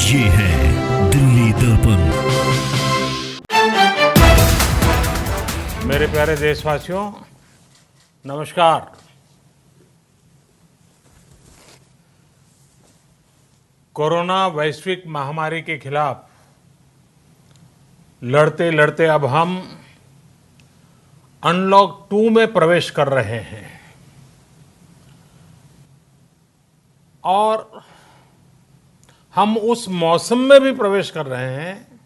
ये है दिल्ली दर्पण। मेरे प्यारे देशवासियों, नमस्कार। कोरोना वैश्विक महामारी के खिलाफ लड़ते लड़ते अब हम अनलॉक 2 में प्रवेश कर रहे हैं और हम उस मौसम में भी प्रवेश कर रहे हैं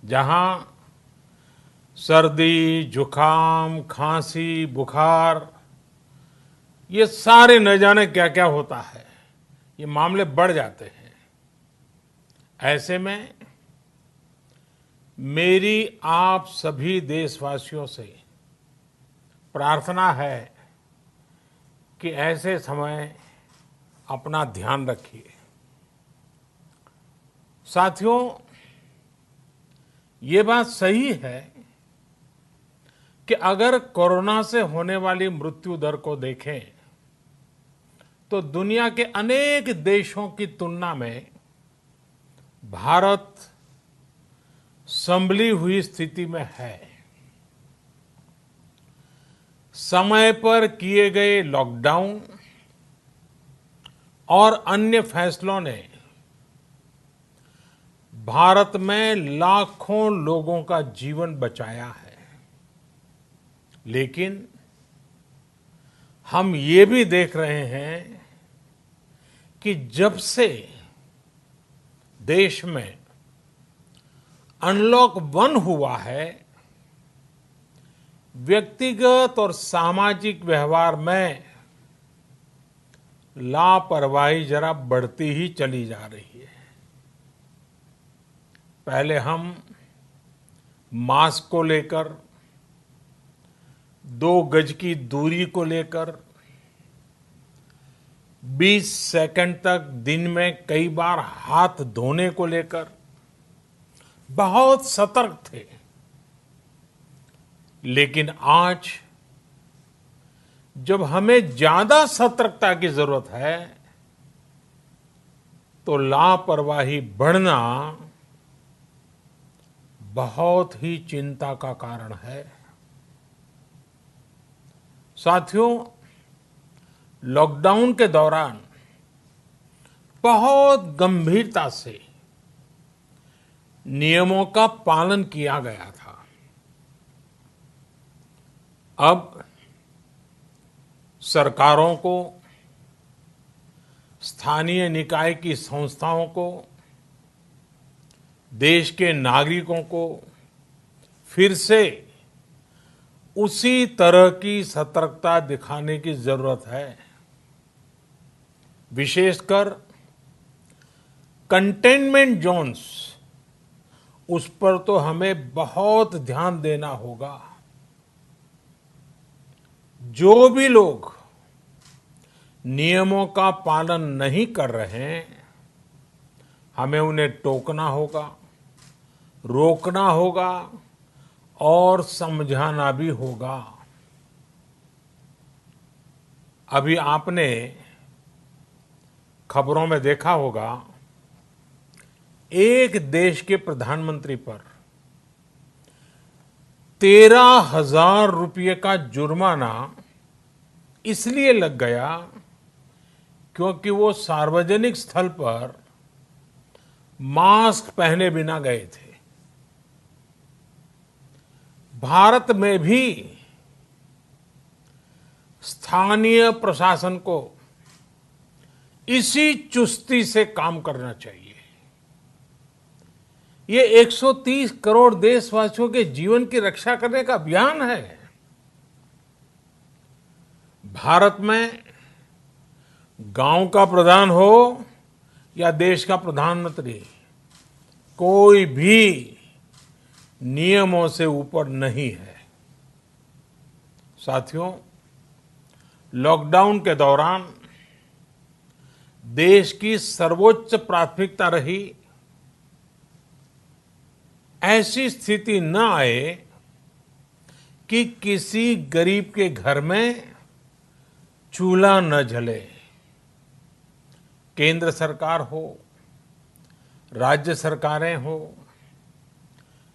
जहां सर्दी, जुकाम, खांसी, बुखार, ये सारे न जाने क्या क्या होता है, ये मामले बढ़ जाते हैं। ऐसे में मेरी आप सभी देशवासियों से प्रार्थना है कि ऐसे समय अपना ध्यान रखिए। साथियों, ये बात सही है कि अगर कोरोना से होने वाली मृत्यु दर को देखें तो दुनिया के अनेक देशों की तुलना में भारत संभली हुई स्थिति में है। समय पर किए गए लॉकडाउन और अन्य फैसलों ने भारत में लाखों लोगों का जीवन बचाया है, लेकिन हम ये भी देख रहे हैं कि जब से देश में अनलॉक 1 हुआ है, व्यक्तिगत और सामाजिक व्यवहार में लापरवाही जरा बढ़ती ही चली जा रही है। पहले हम मास्क को लेकर, 2 गज की दूरी को लेकर 20 सेकंड तक दिन में कई बार हाथ धोने को लेकर बहुत सतर्क थे, लेकिन आज जब हमें ज्यादा सतर्कता की जरूरत है तो लापरवाही बढ़ना बहुत ही चिंता का कारण है। साथियों, लॉकडाउन के दौरान बहुत गंभीरता से नियमों का पालन किया गया था। अब सरकारों को, स्थानीय निकाय की संस्थाओं को, देश के नागरिकों को फिर से उसी तरह की सतर्कता दिखाने की जरूरत है। विशेषकर कंटेनमेंट जोन्स, उस पर तो हमें बहुत ध्यान देना होगा। जो भी लोग नियमों का पालन नहीं कर रहे हैं, हमें उन्हें टोकना होगा, रोकना होगा और समझाना भी होगा। अभी आपने खबरों में देखा होगा, एक देश के प्रधानमंत्री पर 13,000 रुपये का जुर्माना इसलिए लग गया क्योंकि वो सार्वजनिक स्थल पर मास्क पहने बिना गए थे। भारत में भी स्थानीय प्रशासन को इसी चुस्ती से काम करना चाहिए। ये 130 करोड़ देशवासियों के जीवन की रक्षा करने का अभियान है। भारत में गांव का प्रधान हो या देश का प्रधानमंत्री, कोई भी नियमों से ऊपर नहीं है। साथियों, लॉकडाउन के दौरान देश की सर्वोच्च प्राथमिकता रही ऐसी स्थिति न आए कि किसी गरीब के घर में चूल्हा न जले। केंद्र सरकार हो राज्य सरकारें हो,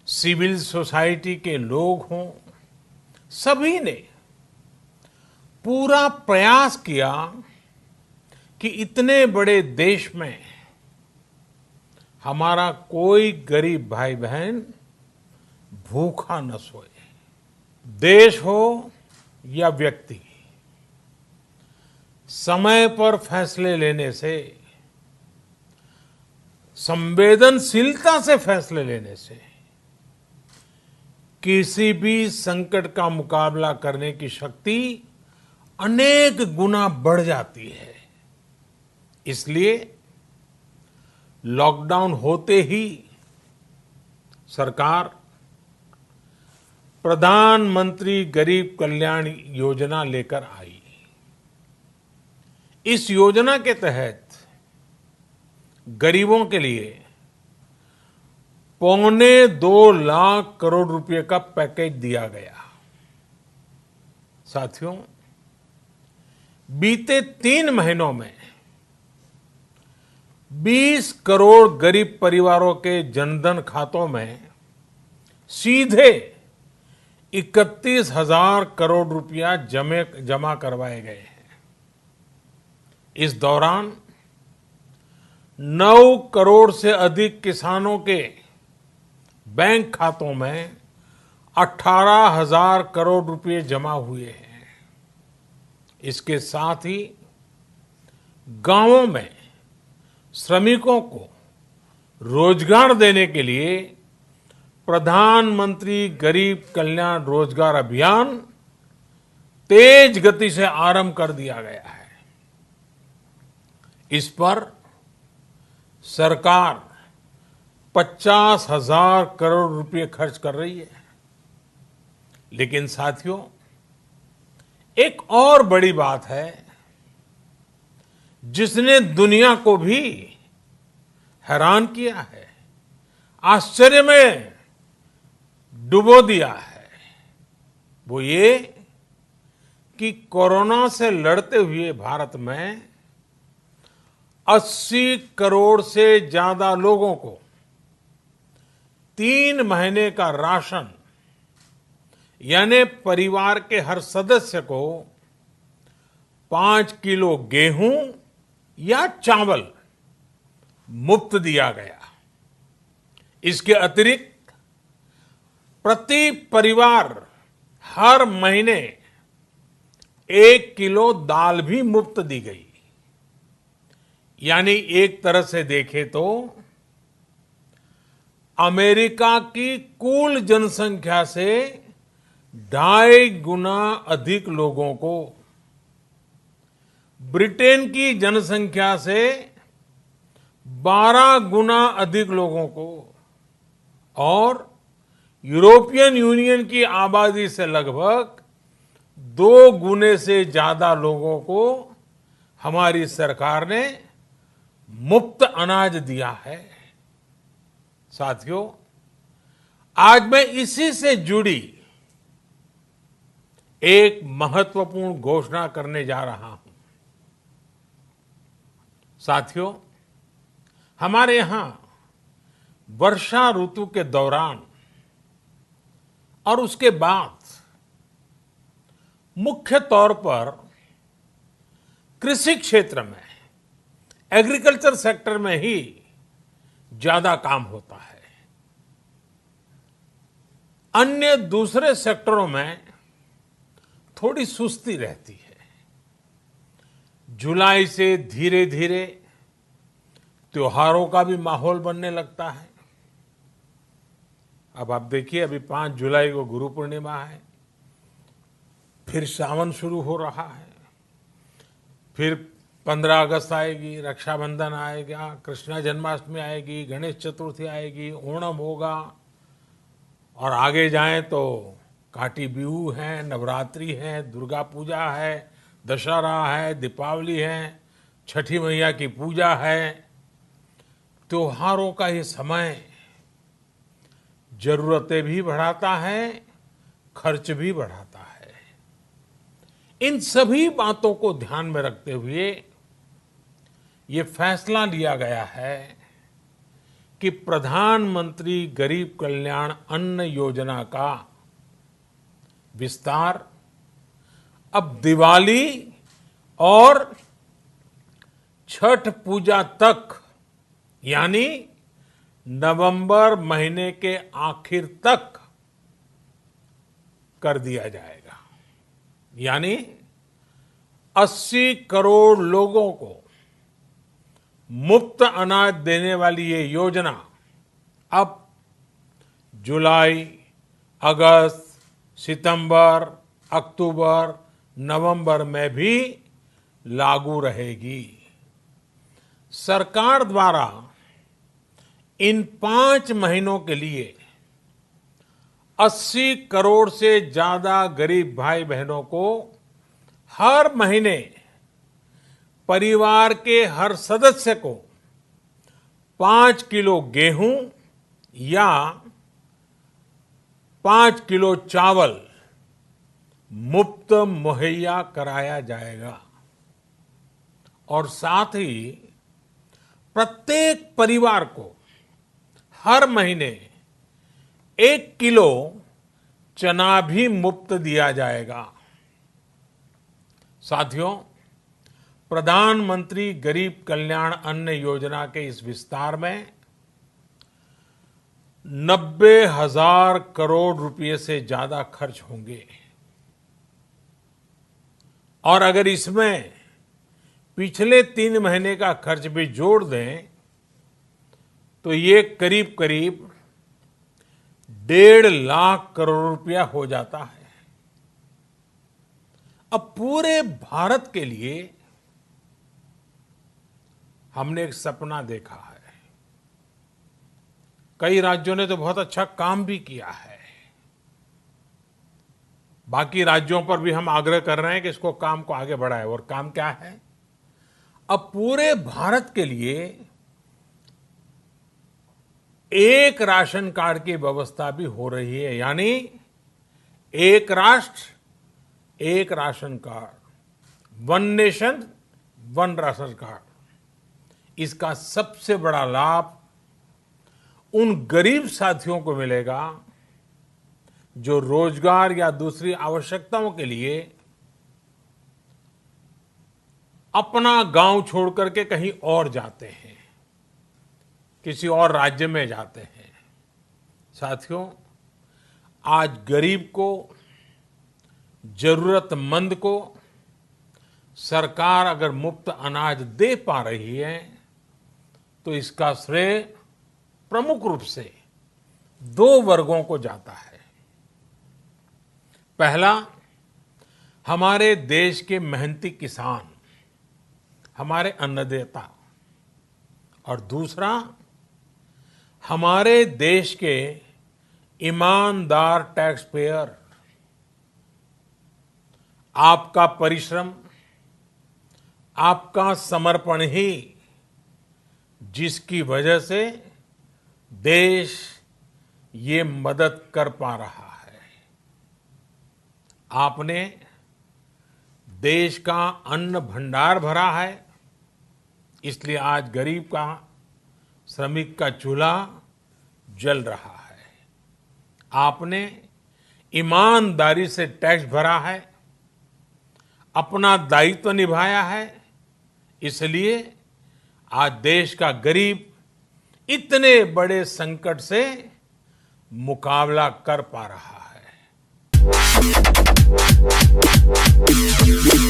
सिविल सोसाइटी के लोग हों, सभी ने पूरा प्रयास किया कि इतने बड़े देश में हमारा कोई गरीब भाई बहन भूखा न सोए। देश हो या व्यक्ति, समय पर फैसले लेने से, संवेदनशीलता से फैसले लेने से किसी भी संकट का मुकाबला करने की शक्ति अनेक गुना बढ़ जाती है। इसलिए लॉकडाउन होते ही सरकार प्रधानमंत्री गरीब कल्याण योजना लेकर आई। इस योजना के तहत गरीबों के लिए 2.25 लाख करोड़ रुपए का पैकेज दिया गया। साथियों, बीते 3 महीनों में 20 करोड़ गरीब परिवारों के जनधन खातों में सीधे 31,000 करोड़ रुपया जमा करवाए गए हैं। इस दौरान 9 करोड़ से अधिक किसानों के बैंक खातों में 18,000 करोड़ रुपए जमा हुए हैं। इसके साथ ही गांवों में श्रमिकों को रोजगार देने के लिए प्रधानमंत्री गरीब कल्याण रोजगार अभियान तेज गति से आरंभ कर दिया गया है। इस पर सरकार 50,000 करोड़ रुपए खर्च कर रही है। लेकिन साथियों, एक और बड़ी बात है जिसने दुनिया को भी हैरान किया है, आश्चर्य में डुबो दिया है। वो ये कि कोरोना से लड़ते हुए भारत में 80 करोड़ से ज्यादा लोगों को 3 महीने का राशन, यानी परिवार के हर सदस्य को 5 किलो गेहूं या चावल मुफ्त दिया गया। इसके अतिरिक्त प्रति परिवार हर महीने 1 किलो दाल भी मुफ्त दी गई। यानी एक तरह से देखें तो अमेरिका की कुल जनसंख्या से 2.5 गुना अधिक लोगों को, ब्रिटेन की जनसंख्या से 12 गुना अधिक लोगों को और यूरोपियन यूनियन की आबादी से लगभग 2 गुने से ज्यादा लोगों को हमारी सरकार ने मुफ्त अनाज दिया है। साथियों, आज मैं इसी से जुड़ी एक महत्वपूर्ण घोषणा करने जा रहा हूं। साथियों, हमारे यहां वर्षा ऋतु के दौरान और उसके बाद मुख्य तौर पर कृषि क्षेत्र में, एग्रीकल्चर सेक्टर में ही ज्यादा काम होता है। अन्य दूसरे सेक्टरों में थोड़ी सुस्ती रहती है। जुलाई से धीरे धीरे त्योहारों का भी माहौल बनने लगता है। अब आप देखिए, अभी 5 जुलाई को गुरु पूर्णिमा है, फिर सावन शुरू हो रहा है, फिर 15 अगस्त आएगी, रक्षाबंधन आएगा, कृष्णा जन्माष्टमी आएगी, गणेश चतुर्थी आएगी, ओणम होगा और आगे जाएं तो काटी बिहू है, नवरात्रि है, दुर्गा पूजा है, दशहरा है, दीपावली है, छठी मैया की पूजा है। त्योहारों का ये समय जरूरतें भी बढ़ाता है, खर्च भी बढ़ाता है। इन सभी बातों को ध्यान में रखते हुए ये फैसला लिया गया है कि प्रधानमंत्री गरीब कल्याण अन्न योजना का विस्तार अब दिवाली और छठ पूजा तक यानी नवंबर महीने के आखिर तक कर दिया जाएगा। यानी 80 करोड़ लोगों को मुफ्त अनाज देने वाली ये योजना अब जुलाई, अगस्त, सितंबर, अक्टूबर, नवंबर में भी लागू रहेगी। सरकार द्वारा इन 5 महीनों के लिए 80 करोड़ से ज्यादा गरीब भाई बहनों को हर महीने परिवार के हर सदस्य को 5 किलो गेहूं या 5 किलो चावल मुफ्त मुहैया कराया जाएगा और साथ ही प्रत्येक परिवार को हर महीने 1 किलो चना भी मुफ्त दिया जाएगा। साथियों, प्रधानमंत्री गरीब कल्याण अन्न योजना के इस विस्तार में 90,000 करोड़ रुपए से ज्यादा खर्च होंगे और अगर इसमें पिछले 3 महीने का खर्च भी जोड़ दें तो ये करीब करीब 1.5 लाख करोड़ रुपया हो जाता है। अब पूरे भारत के लिए हमने एक सपना देखा है। कई राज्यों ने तो बहुत अच्छा काम भी किया है। बाकी राज्यों पर भी हम आग्रह कर रहे हैं कि इसको काम को आगे बढ़ाएं। और काम क्या है? अब पूरे भारत के लिए एक राशन कार्ड की व्यवस्था भी हो रही है। यानी एक राष्ट्र एक ration card, one nation one ration card. इसका सबसे बड़ा लाभ उन गरीब साथियों को मिलेगा जो रोजगार या दूसरी आवश्यकताओं के लिए अपना गांव छोड़ करके कहीं और जाते हैं, किसी और राज्य में जाते हैं। साथियों, आज गरीब को, जरूरतमंद को सरकार अगर मुफ्त अनाज दे पा रही है तो इसका श्रेय प्रमुख रूप से 2 वर्गों को जाता है। पहला, हमारे देश के मेहनती किसान, हमारे अन्नदाता, और दूसरा हमारे देश के ईमानदार टैक्स पेयर। आपका परिश्रम, आपका समर्पण ही जिसकी वजह से देश ये मदद कर पा रहा है। आपने देश का अन्न भंडार भरा है, इसलिए आज गरीब का, श्रमिक का चूल्हा जल रहा है। आपने ईमानदारी से टैक्स भरा है, अपना दायित्व निभाया है, इसलिए आज देश का गरीब इतने बड़े संकट से मुकाबला कर पा रहा है।